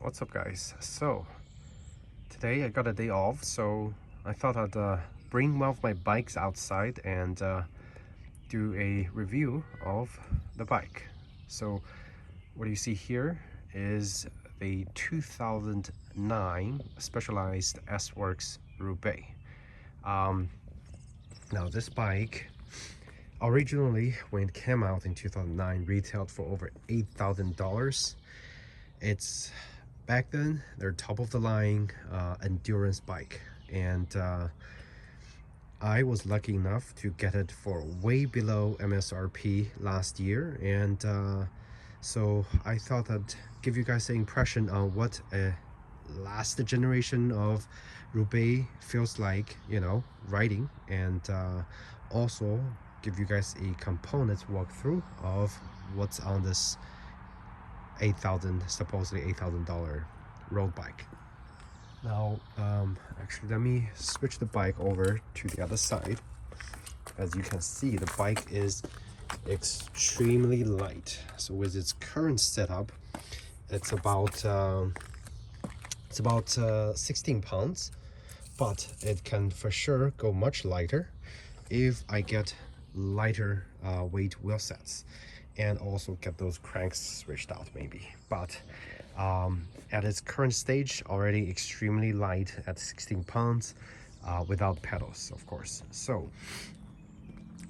What's up, guys? So today I got a day off, so I thought I'd bring one of my bikes outside and do a review of the bike. So what you see here is the 2009 Specialized S-Works Roubaix. um, Now this bike originally, when it came out in 2009, retailed for over $8,000. It's back then their top of the line endurance bike, and I was lucky enough to get it for way below MSRP last year, and so I thought I'd give you guys an impression on what a last generation of Roubaix feels like, riding, and also give you guys a components walkthrough of what's on this supposedly $8,000 road bike. Now, actually, let me switch the bike over to the other side. As you can see, the bike is extremely light. So with its current setup, it's about 16 pounds, but it can for sure go much lighter if I get lighter weight wheel sets and also get those cranks switched out maybe. But at its current stage, already extremely light at 16 pounds without pedals, of course. So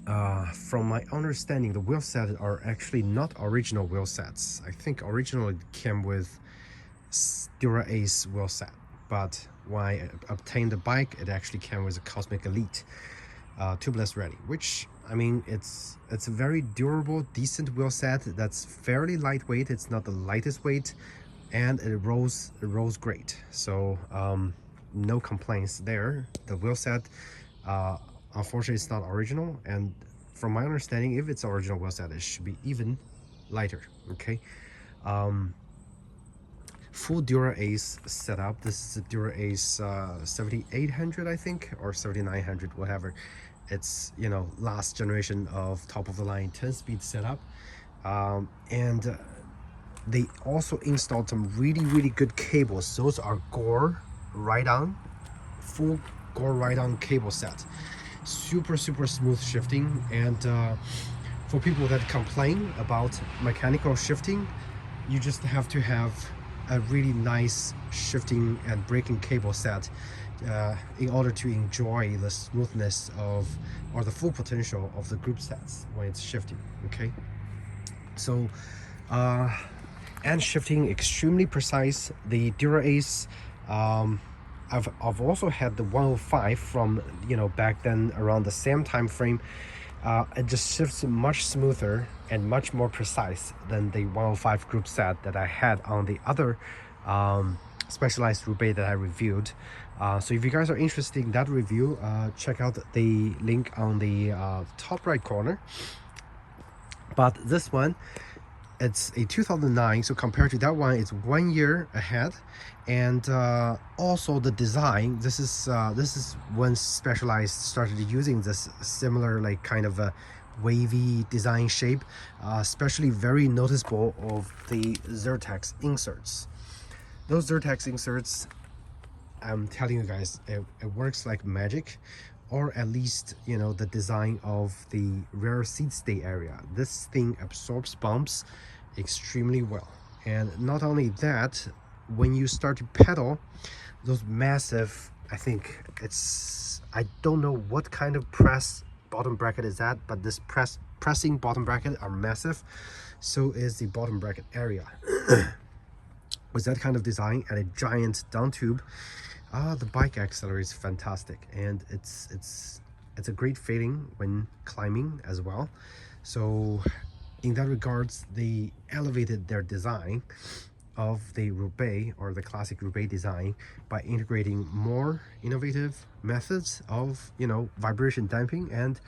from my understanding, the wheel sets are actually not original wheel sets. I think originally it came with Dura Ace wheel set, but when I obtained the bike, it actually came with a Cosmic Elite tubeless ready, which, I mean, it's a very durable, decent wheel set that's fairly lightweight. It's not the lightest weight, and it rolls great. So no complaints there. The wheel set, unfortunately, it's not original, and from my understanding, if it's original wheel set, it should be even lighter. Okay. Full Dura Ace setup. This is a Dura Ace 7800, I think, or 7900, whatever. It's, last generation of top of the line 10-speed setup, and they also installed some really good cables. Those are Gore ride-on, full Gore ride-on cable set. Super smooth shifting, and for people that complain about mechanical shifting, you just have to have a really nice shifting and braking cable set in order to enjoy the smoothness of, or the full potential of, the group sets when it's shifting. Okay, so and shifting extremely precise. The Dura Ace, I've also had the 105 from, back then, around the same time frame. It just shifts much smoother and much more precise than the 105 group set that I had on the other Specialized Roubaix that I reviewed. So if you guys are interested in that review, check out the link on the top right corner. But this one, it's a 2009, so compared to that one, it's 1 year ahead. And also the design, this is when Specialized started using this similar, like, kind of a wavy design shape, especially very noticeable of the Zertex inserts. Those Zertex inserts, I'm telling you guys, it works like magic. Or at least, the design of the rear seat stay area. This thing absorbs bumps extremely well. And not only that, when you start to pedal, those massive, I think I don't know what kind of press bottom bracket is that, but this pressing bottom bracket are massive. So is the bottom bracket area. With that kind of design and a giant down tube, the bike accelerates fantastic, and it's a great feeling when climbing as well. So in that regards, they elevated their design of the Roubaix, or the classic Roubaix design, by integrating more innovative methods of, vibration damping and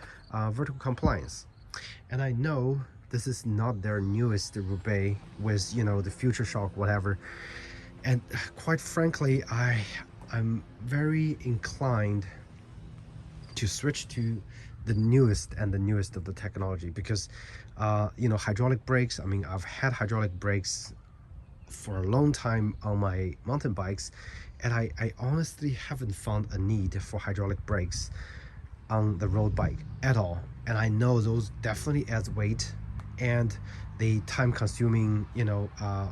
vertical compliance. And I know this is not their newest Roubaix with, the Future Shock, whatever. And quite frankly, I'm very inclined to switch to the newest of the technology, because hydraulic brakes, I mean, I've had hydraulic brakes for a long time on my mountain bikes, and I honestly haven't found a need for hydraulic brakes on the road bike at all. And I know those definitely adds weight and the time consuming,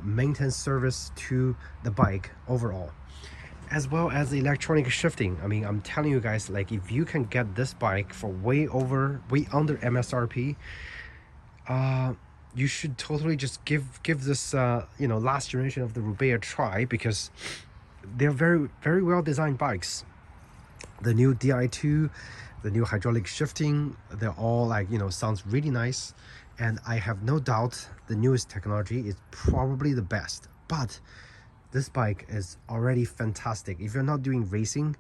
maintenance service to the bike overall, as well as the electronic shifting. I mean, I'm telling you guys, like, if you can get this bike for way under MSRP, you should totally just give this last generation of the Roubaix a try, because they're very, very well designed bikes. The new Di2, the new hydraulic shifting, they're all like, sounds really nice. And I have no doubt the newest technology is probably the best. But this bike is already fantastic. If you're not doing racing,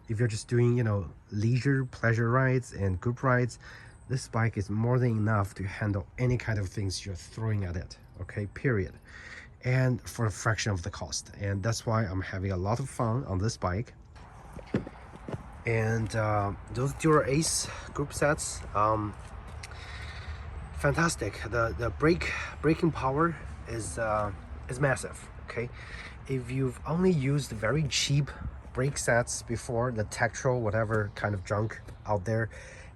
if you're just doing, leisure, pleasure rides and group rides, this bike is more than enough to handle any kind of things you're throwing at it, okay, period. And for a fraction of the cost. And that's why I'm having a lot of fun on this bike. And those Dura Ace group sets, fantastic. The braking power is massive. Okay, if you've only used very cheap brake sets before, the Tektro, whatever kind of junk out there,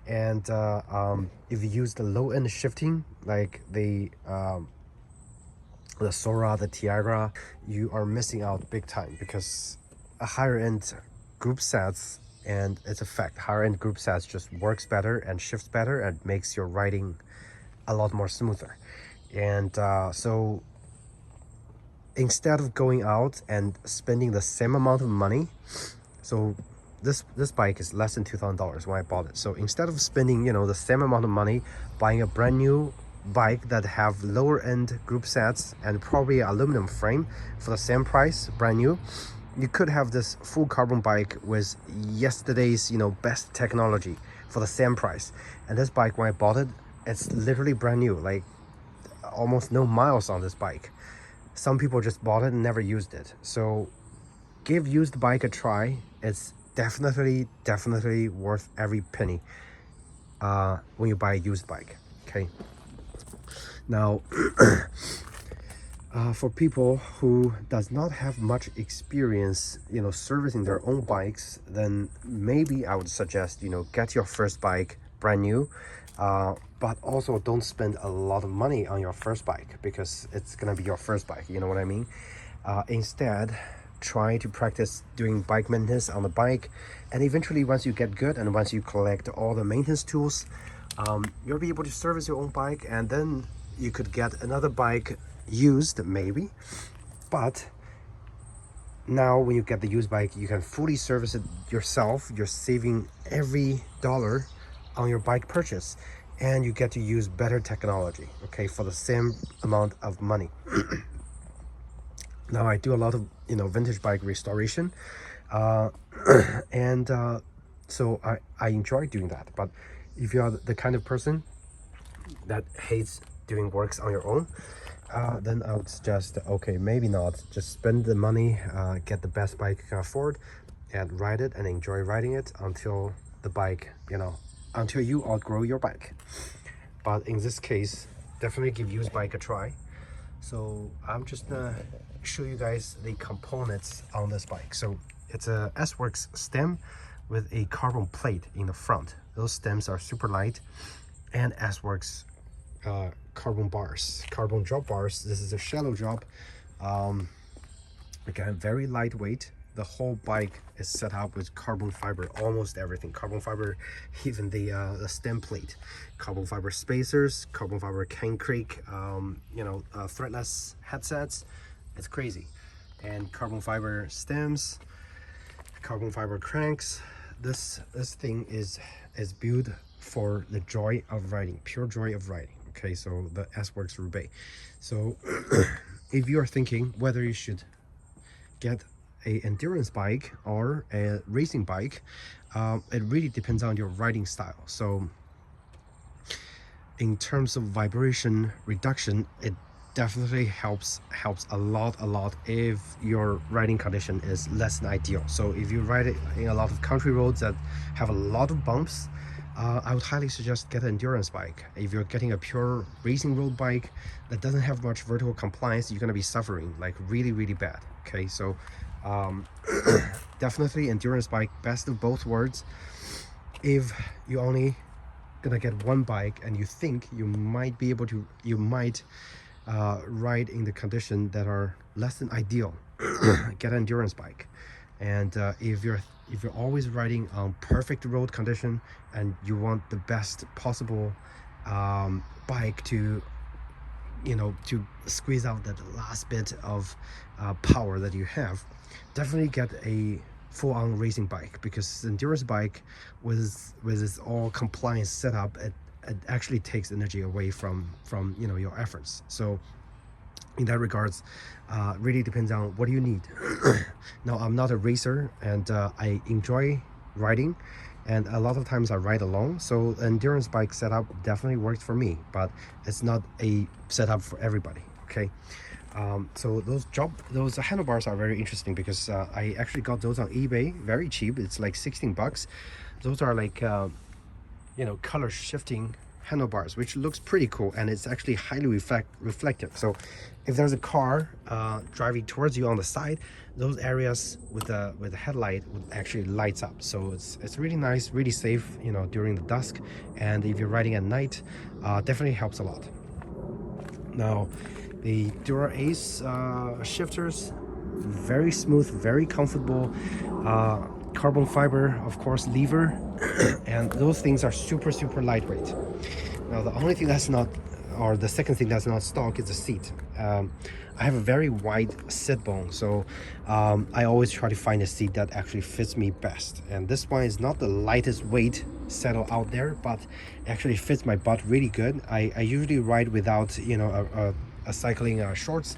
and if you use the low end shifting like the Sora, the Tiagra, you are missing out big time, because a higher end group sets, and it's a fact, higher end group sets just works better and shifts better and makes your riding a lot more smoother. And so instead of going out and spending the same amount of money, so this bike is less than $2,000 when I bought it. So instead of spending the same amount of money buying a brand new bike that have lower end group sets and probably aluminum frame for the same price, brand new, you could have this full carbon bike with yesterday's best technology for the same price. And this bike, when I bought it, it's literally brand new, like almost no miles on this bike. Some people just bought it and never used it. So give used bike a try. It's definitely worth every penny when you buy a used bike. Okay, now for people who does not have much experience servicing their own bikes, then maybe I would suggest get your first bike brand new, but also don't spend a lot of money on your first bike, because it's gonna be your first bike, you know what I mean. Instead, try to practice doing bike maintenance on the bike, and eventually once you get good and once you collect all the maintenance tools, you'll be able to service your own bike, and then you could get another bike used maybe. But now when you get the used bike, you can fully service it yourself. You're saving every dollar on your bike purchase, and you get to use better technology, okay, for the same amount of money. Now I do a lot of vintage bike restoration, and so I enjoy doing that. But if you are the kind of person that hates doing works on your own, then I would suggest, okay, maybe not. Just spend the money, get the best bike you can afford, and ride it and enjoy riding it until the bike, until you outgrow your bike. But in this case, definitely give used bike a try. So I'm just gonna show you guys the components on this bike. So it's a S-Works stem with a carbon plate in the front. Those stems are super light, and S-Works carbon bars, carbon drop bars. This is a shallow drop, again very lightweight. The whole bike is set up with carbon fiber, almost everything carbon fiber, even the stem plate, carbon fiber spacers, carbon fiber cane crake, threadless headsets. It's crazy. And carbon fiber stems, carbon fiber cranks. This thing is built for the joy of riding, pure joy of riding. Okay, so the S-Works Roubaix. So if you are thinking whether you should get a endurance bike or a racing bike, it really depends on your riding style. So in terms of vibration reduction, it definitely helps a lot if your riding condition is less than ideal. So if you ride it in a lot of country roads that have a lot of bumps, I would highly suggest get an endurance bike. If you're getting a pure racing road bike that doesn't have much vertical compliance, you're gonna be suffering like really, really bad. Okay, so um, definitely endurance bike, best of both worlds. If you only gonna get one bike and you think you might be able to, you might ride in the condition that are less than ideal, get an endurance bike. And if you're always riding on perfect road condition and you want the best possible bike to, you know, to squeeze out that last bit of power that you have, definitely get a full-on racing bike, because endurance bike with its all compliance setup, it actually takes energy away from you know, your efforts. So in that regards, really depends on what do you need. Now, I'm not a racer, and I enjoy riding, and a lot of times I ride alone, so endurance bike setup definitely works for me, but it's not a setup for everybody. Okay, so those handlebars are very interesting, because I actually got those on eBay very cheap. It's like 16 bucks. Those are like you know, color shifting handlebars, which looks pretty cool, and it's actually highly reflective. So if there's a car driving towards you on the side, those areas with the headlight would actually lights up. So it's really nice, really safe, you know, during the dusk. And if you're riding at night, definitely helps a lot. Now, the Dura Ace shifters, very smooth, very comfortable, carbon fiber, of course, lever, and those things are super, super lightweight. Now, the only thing that's not, or the second thing that's not stock, is the seat. I have a very wide sit bone, so I always try to find a seat that actually fits me best. And this one is not the lightest weight saddle out there, but actually fits my butt really good. I usually ride without, you know, a cycling shorts,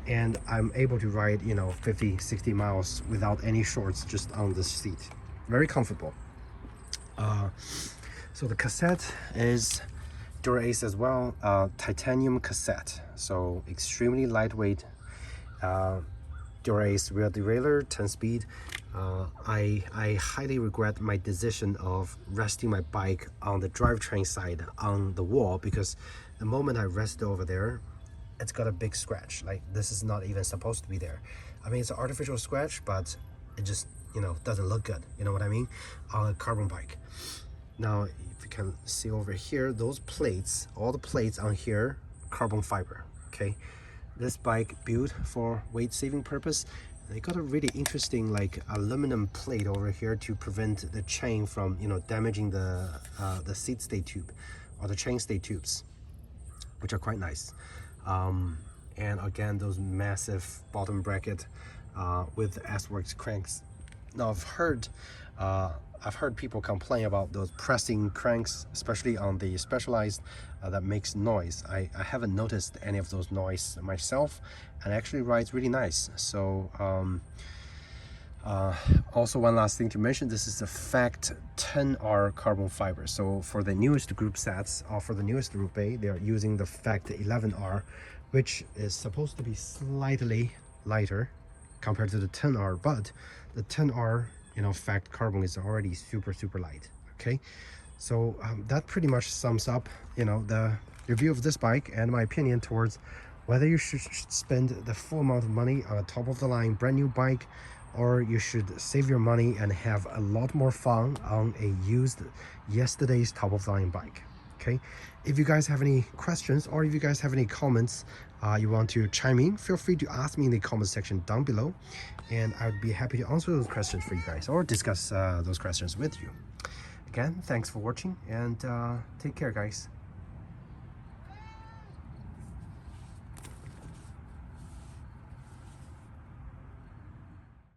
and I'm able to ride, you know, 50-60 miles without any shorts, just on the seat. Very comfortable. So the cassette is Dura Ace as well, titanium cassette, so extremely lightweight. Dura Ace rear derailleur, 10-speed. I highly regret my decision of resting my bike on the drivetrain side on the wall, because the moment I rest over there, it's got a big scratch. Like, this is not even supposed to be there. I mean, it's an artificial scratch, but it just, you know, doesn't look good, you know what I mean, on a carbon bike. Now, if you can see over here, those plates, all the plates on here, carbon fiber. Okay, this bike built for weight saving purpose. They got a really interesting like aluminum plate over here to prevent the chain from, you know, damaging the seat stay tube or the chain stay tubes, which are quite nice. And again, those massive bottom bracket with S-Works cranks. Now, I've heard people complain about those pressing cranks, especially on the Specialized, that makes noise. I haven't noticed any of those noise myself, and actually rides really nice. So also, one last thing to mention, this is the Fact 10R carbon fiber. So for the newest group sets, or for the newest Roubaix, they are using the Fact 11R, which is supposed to be slightly lighter compared to the 10R, but the 10R, you know, Fact carbon is already super, super light. Okay, so that pretty much sums up, you know, the review of this bike and my opinion towards whether you should spend the full amount of money on a top of the line brand new bike, or you should save your money and have a lot more fun on a used yesterday's top of the line bike. Okay, if you guys have any questions, or if you guys have any comments you want to chime in, feel free to ask me in the comment section down below, and I would be happy to answer those questions for you guys, or discuss those questions with you. Again, thanks for watching, and take care, guys.